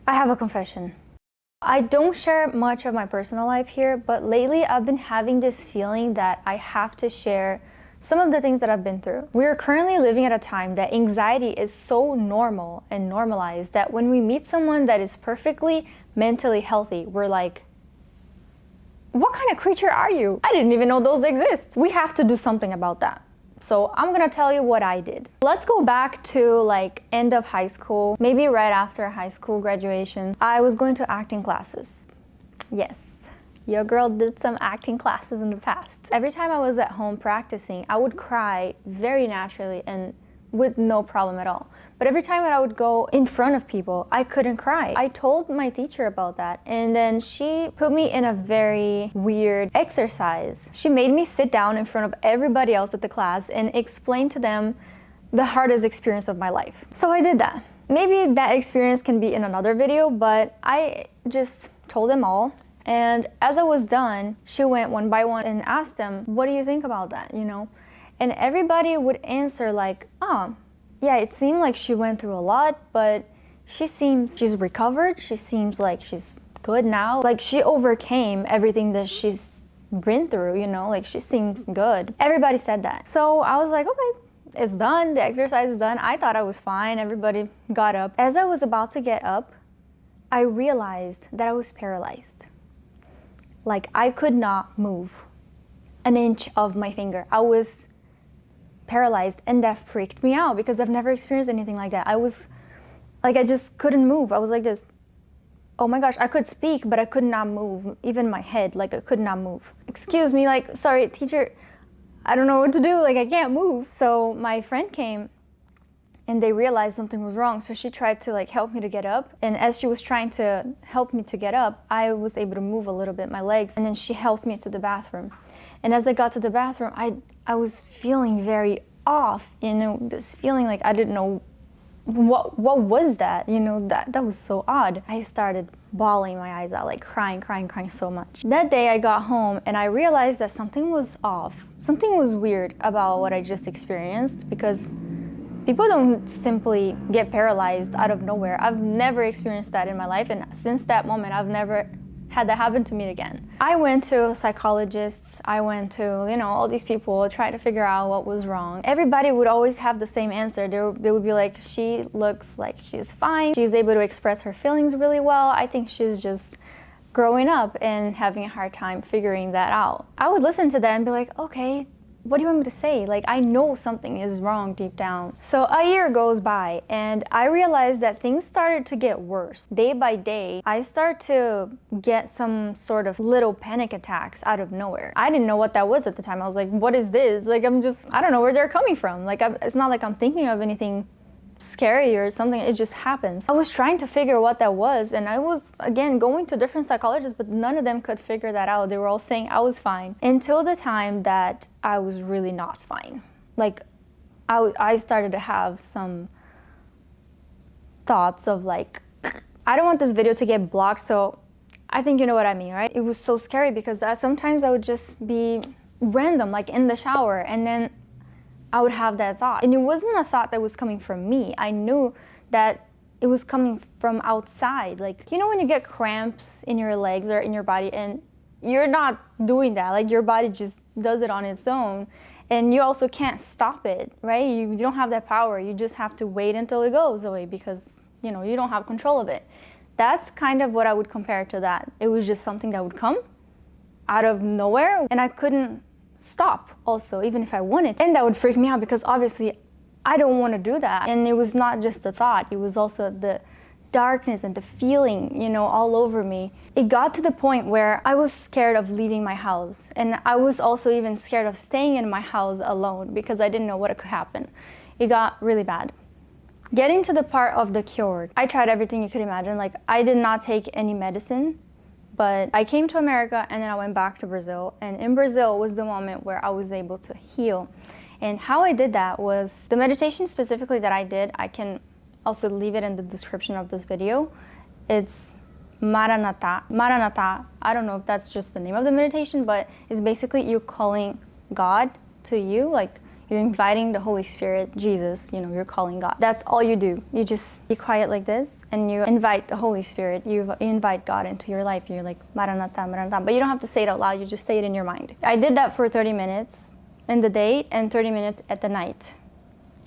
I have a confession. I don't share much of my personal life here, but lately I've been having this feeling that I have to share some of the things that I've been through. We're currently living at a time that anxiety is so normal and normalized that when we meet someone that is perfectly mentally healthy, we're like, what kind of creature are you? I didn't even know those exist. We have to do something about that. So I'm gonna tell you what I did. Let's go back to like end of high school, maybe right after high school graduation. I was going to acting classes. Yes, your girl did some acting classes in the past. Every time I was at home practicing, I would cry very naturally and with no problem at all. But every time that I would go in front of people, I couldn't cry. I told my teacher about that, and then she put me in a very weird exercise. She made me sit down in front of everybody else at the class and explain to them the hardest experience of my life. So I did that. Maybe that experience can be in another video, but I just told them all. And as I was done, she went one by one and asked them, what do you think about that, you know? And everybody would answer like, oh, yeah, it seemed like she went through a lot, but she's recovered. She seems like she's good now. Like she overcame everything that she's been through, you know, like she seems good. Everybody said that. So I was like, okay, it's done. The exercise is done. I thought I was fine. Everybody got up. As I was about to get up, I realized that I was paralyzed. Like I could not move an inch of my finger. I was paralyzed, and that freaked me out because I've never experienced anything like that. I was like, I just couldn't move. I was like this, oh my gosh, I could speak, but I could not move, even my head, like I could not move. Excuse me, like, sorry, teacher, I don't know what to do, like I can't move. So my friend came and they realized something was wrong. So she tried to like help me to get up. And as she was trying to help me to get up, I was able to move a little bit, my legs. And then she helped me to the bathroom. And as I got to the bathroom, I was feeling very off, you know, this feeling like I didn't know what was that, you know, that was so odd. I started bawling my eyes out, like crying so much. That day I got home and I realized that something was off. Something was weird about what I just experienced because people don't simply get paralyzed out of nowhere. I've never experienced that in my life, and since that moment I've never had that happen to me again. I went to psychologists, I went to, you know, all these people, try to figure out what was wrong. Everybody would always have the same answer. They would be like, she looks like she's fine. She's able to express her feelings really well. I think she's just growing up and having a hard time figuring that out. I would listen to that and be like, okay, what do you want me to say? Like, I know something is wrong deep down. So a year goes by and I realized that things started to get worse. Day by day, I start to get some sort of little panic attacks out of nowhere. I didn't know what that was at the time. I was like, what is this? Like, I don't know where they're coming from. Like, it's not like I'm thinking of anything scary or something, it just happens. I was trying to figure what that was, and I was again going to different psychologists, but none of them could figure that out. They were all saying I was fine until the time that I was really not fine. Like I started to have some thoughts of like, I don't want this video to get blocked, so I think you know what I mean, right? It was so scary because sometimes I would just be random, like in the shower, and then I would have that thought. And it wasn't a thought that was coming from me. I knew that it was coming from outside. Like, you know when you get cramps in your legs or in your body and you're not doing that, like your body just does it on its own, and you also can't stop it, right? You don't have that power. You just have to wait until it goes away because, you know, you don't have control of it. That's kind of what I would compare to that. It was just something that would come out of nowhere and I couldn't stop also, even if I wanted. And that would freak me out because obviously I don't want to do that. And it was not just a thought, it was also the darkness and the feeling, you know, all over me. It got to the point where I was scared of leaving my house, and I was also even scared of staying in my house alone because I didn't know what could happen. It got really bad. Getting to the part of the cure, I tried everything you could imagine. Like, I did not take any medicine. But I came to America and then I went back to Brazil. And in Brazil was the moment where I was able to heal. And how I did that was the meditation specifically that I did. I can also leave it in the description of this video. It's Maranatha. Maranatha, I don't know if that's just the name of the meditation, but it's basically you calling God to you. Like You're inviting the Holy Spirit, Jesus, you're calling God. That's all you do. You just be quiet like this and you invite the Holy Spirit. You invite God into your life. You're like, Maranatha, Maranatha. But you don't have to say it out loud. You just say it in your mind. I did that for 30 minutes in the day and 30 minutes at the night.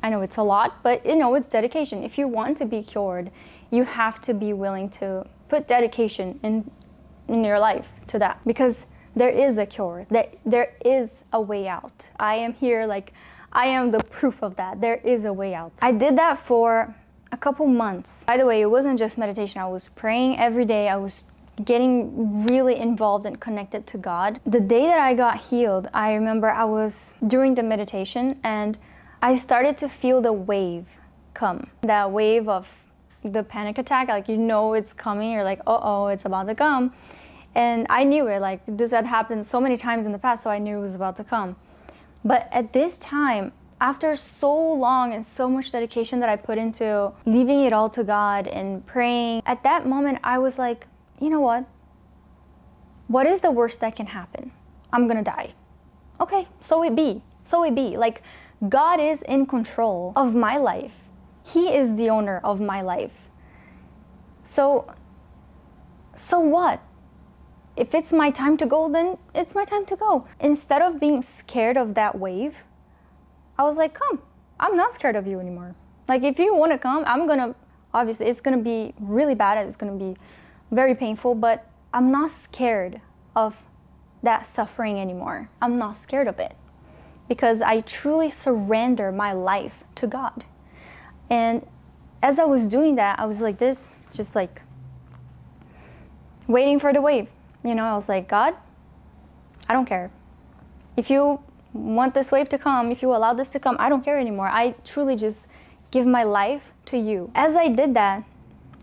I know it's a lot, but it's dedication. If you want to be cured, you have to be willing to put dedication in your life to that, because there is a cure, there is a way out. I am here, like, I am the proof of that. There is a way out. I did that for a couple months. By the way, it wasn't just meditation. I was praying every day. I was getting really involved and connected to God. The day that I got healed, I remember I was during the meditation and I started to feel the wave come. That wave of the panic attack, like it's coming, you're like, uh-oh, it's about to come. And I knew it, like this had happened so many times in the past, so I knew it was about to come. But at this time, after so long and so much dedication that I put into leaving it all to God and praying, at that moment I was like, you know what? What is the worst that can happen? I'm gonna die. Okay, so it be. So it be. Like, God is in control of my life. He is the owner of my life. So what? If it's my time to go, then it's my time to go. Instead of being scared of that wave, I was like, come, I'm not scared of you anymore. Like, if you want to come, obviously it's going to be really bad. It's going to be very painful, but I'm not scared of that suffering anymore. I'm not scared of it because I truly surrender my life to God. And as I was doing that, I was like this, just like waiting for the wave. I was like, God, I don't care. If you want this wave to come, if you allow this to come, I don't care anymore. I truly just give my life to you. As I did that,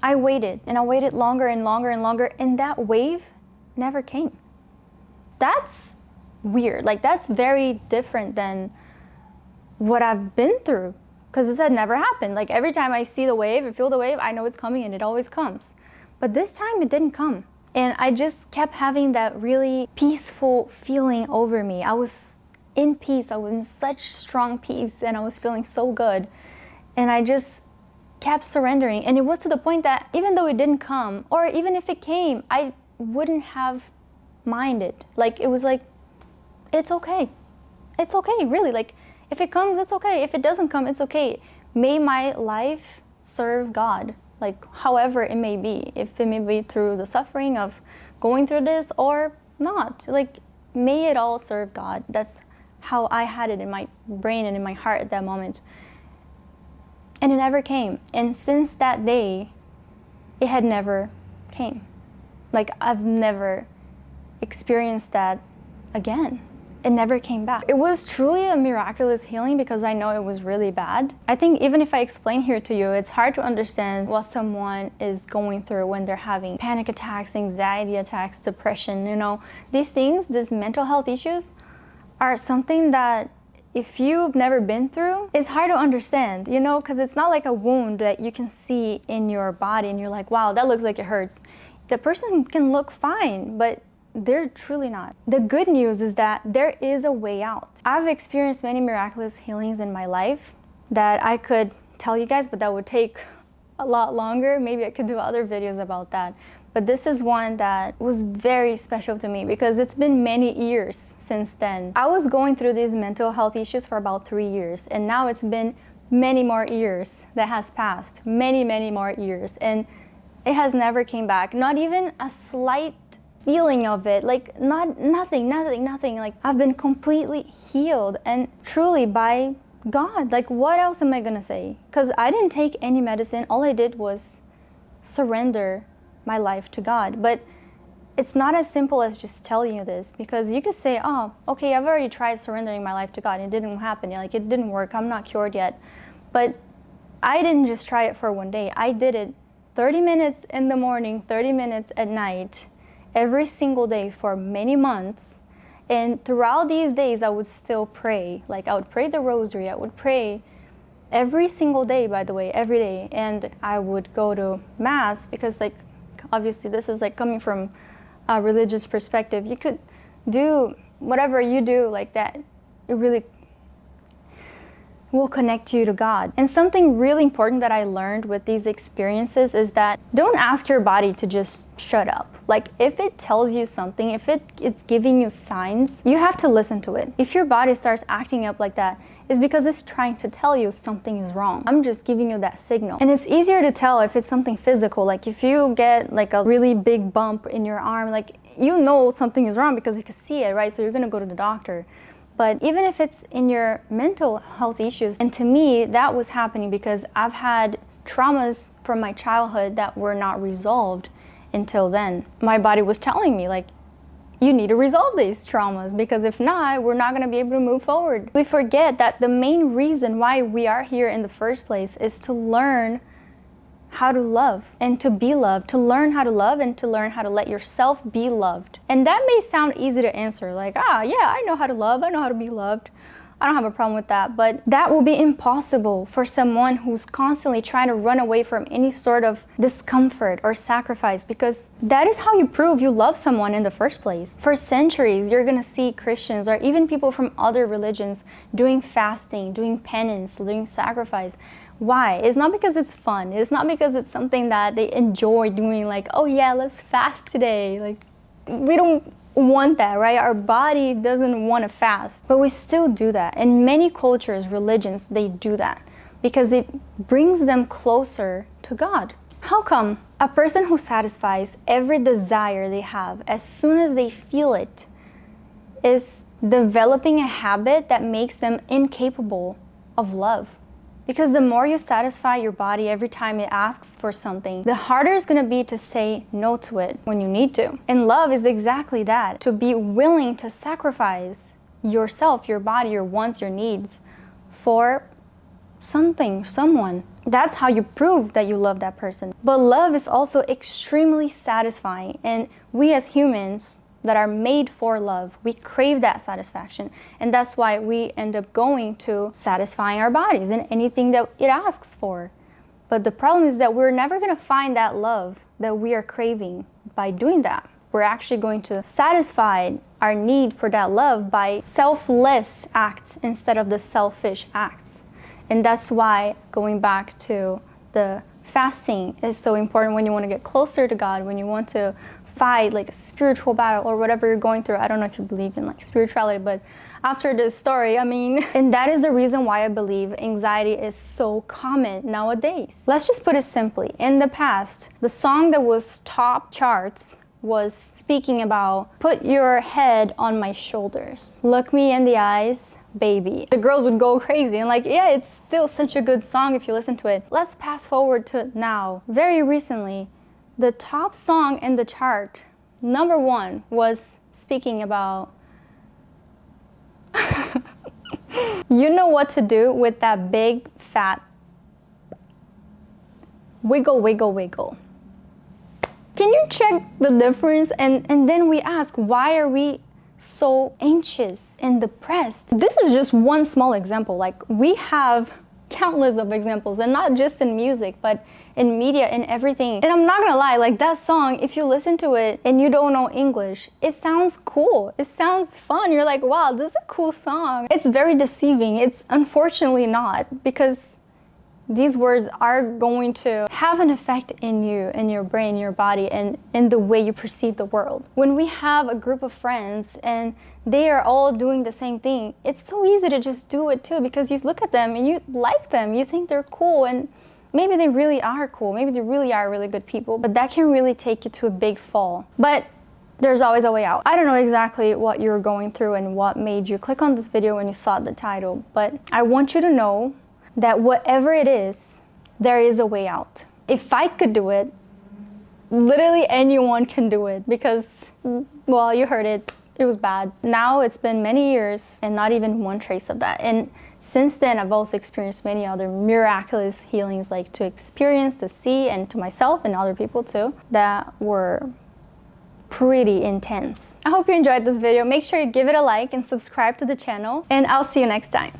I waited, and I waited longer and longer and longer, and that wave never came. That's weird. Like, that's very different than what I've been through, because this had never happened. Like, every time I see the wave and feel the wave, I know it's coming, and it always comes. But this time it didn't come. And I just kept having that really peaceful feeling over me. I was in peace. I was in such strong peace, and I was feeling so good. And I just kept surrendering. And it was to the point that even though it didn't come, or even if it came, I wouldn't have minded. Like, it was like, it's okay. It's okay, really. Like, if it comes, it's okay. If it doesn't come, it's okay. May my life serve God. Like, however it may be, if it may be through the suffering of going through this or not, like, may it all serve God. That's how I had it in my brain and in my heart at that moment. And it never came. And since that day, it had never came. Like, I've never experienced that again. It never came back. It was truly a miraculous healing because I know it was really bad. I think even if I explain here to you, it's hard to understand what someone is going through when they're having panic attacks, anxiety attacks, depression, These things, these mental health issues, are something that if you've never been through, it's hard to understand, because it's not like a wound that you can see in your body and you're like, wow, that looks like it hurts. The person can look fine, but they're truly not. The good news is that there is a way out. I've experienced many miraculous healings in my life that I could tell you guys, but that would take a lot longer. Maybe I could do other videos about that. But this is one that was very special to me because it's been many years since then. I was going through these mental health issues for about 3 years, and now it's been many more years that has passed. Many, many more years. And it has never came back. Not even a slight feeling of it, like nothing. Like, I've been completely healed and truly by God. Like, what else am I gonna say? Because I didn't take any medicine. All I did was surrender my life to God. But it's not as simple as just telling you this, because you could say, oh, okay, I've already tried surrendering my life to God. It didn't happen. Like, it didn't work. I'm not cured yet. But I didn't just try it for one day. I did it 30 minutes in the morning, 30 minutes at night, every single day for many months. And throughout these days, I would still pray. Like, I would pray the rosary. I would pray every single day, by the way, every day. And I would go to Mass because, like, obviously this is like coming from a religious perspective. You could do whatever you do like that. It really, will connect you to God. And something really important that I learned with these experiences is that don't ask your body to just shut up. Like, if it tells you something, if it's giving you signs, you have to listen to it. If your body starts acting up like that, it's because it's trying to tell you something is wrong. I'm just giving you that signal. And it's easier to tell if it's something physical. Like if you get like a really big bump in your arm, like you know something is wrong because you can see it, right? So you're gonna go to the doctor. But even if it's in your mental health issues, and to me, that was happening because I've had traumas from my childhood that were not resolved until then. My body was telling me, like, you need to resolve these traumas, because if not, we're not gonna be able to move forward. We forget that the main reason why we are here in the first place is to learn how to love and to be loved, to learn how to love and to learn how to let yourself be loved. And that may sound easy to answer, like, yeah, I know how to love, I know how to be loved. I don't have a problem with that, but that will be impossible for someone who's constantly trying to run away from any sort of discomfort or sacrifice, because that is how you prove you love someone in the first place. For centuries, you're gonna see Christians or even people from other religions doing fasting, doing penance, doing sacrifice. Why? It's not because it's fun. It's not because it's something that they enjoy doing, like, oh yeah, let's fast today. Like, we don't want that, right? Our body doesn't want to fast, but we still do that. In many cultures, religions, they do that because it brings them closer to God. How come? A person who satisfies every desire they have as soon as they feel it is developing a habit that makes them incapable of love. Because the more you satisfy your body every time it asks for something, the harder it's gonna be to say no to it when you need to. And love is exactly that, to be willing to sacrifice yourself, your body, your wants, your needs for something, someone. That's how you prove that you love that person. But love is also extremely satisfying, and we as humans that are made for love, we crave that satisfaction, and that's why we end up going to satisfying our bodies in anything that it asks for. But the problem is that we're never going to find that love that we are craving by doing that. We're actually going to satisfy our need for that love by selfless acts instead of the selfish acts. And that's why going back to the fasting is so important when you want to get closer to God, when you want to fight like a spiritual battle or whatever you're going through. I don't know if you believe in like spirituality, but after this story, I mean, and that is the reason why I believe anxiety is so common nowadays. Let's just put it simply. In the past, the song that was top charts was speaking about, put your head on my shoulders, look me in the eyes, baby. The girls would go crazy, and like, yeah, it's still such a good song if you listen to it. Let's pass forward to now. Very recently, the top song in the chart, #1, was speaking about you know what to do with that big fat wiggle, wiggle, wiggle. Can you check the difference? And then we ask, why are we so anxious and depressed? This is just one small example. Like, we have countless of examples, and not just in music, but in media and everything. And I'm not gonna lie, like that song, if you listen to it and you don't know English, it sounds cool, it sounds fun, you're like, wow, this is a cool song. It's very deceiving. It's unfortunately not, because these words are going to have an effect in you, in your brain, your body, and in the way you perceive the world. When we have a group of friends and they are all doing the same thing, it's so easy to just do it too, because you look at them and you like them, you think they're cool, and maybe they really are cool, maybe they really are really good people, but that can really take you to a big fall. But there's always a way out. I don't know exactly what you're going through and what made you click on this video when you saw the title, but I want you to know that whatever it is, there is a way out. If I could do it, literally anyone can do it, because, well, you heard it, it was bad. Now it's been many years and not even one trace of that. And since then, I've also experienced many other miraculous healings, like to experience, to see, and to myself and other people too, that were pretty intense. I hope you enjoyed this video. Make sure you give it a like and subscribe to the channel, and I'll see you next time.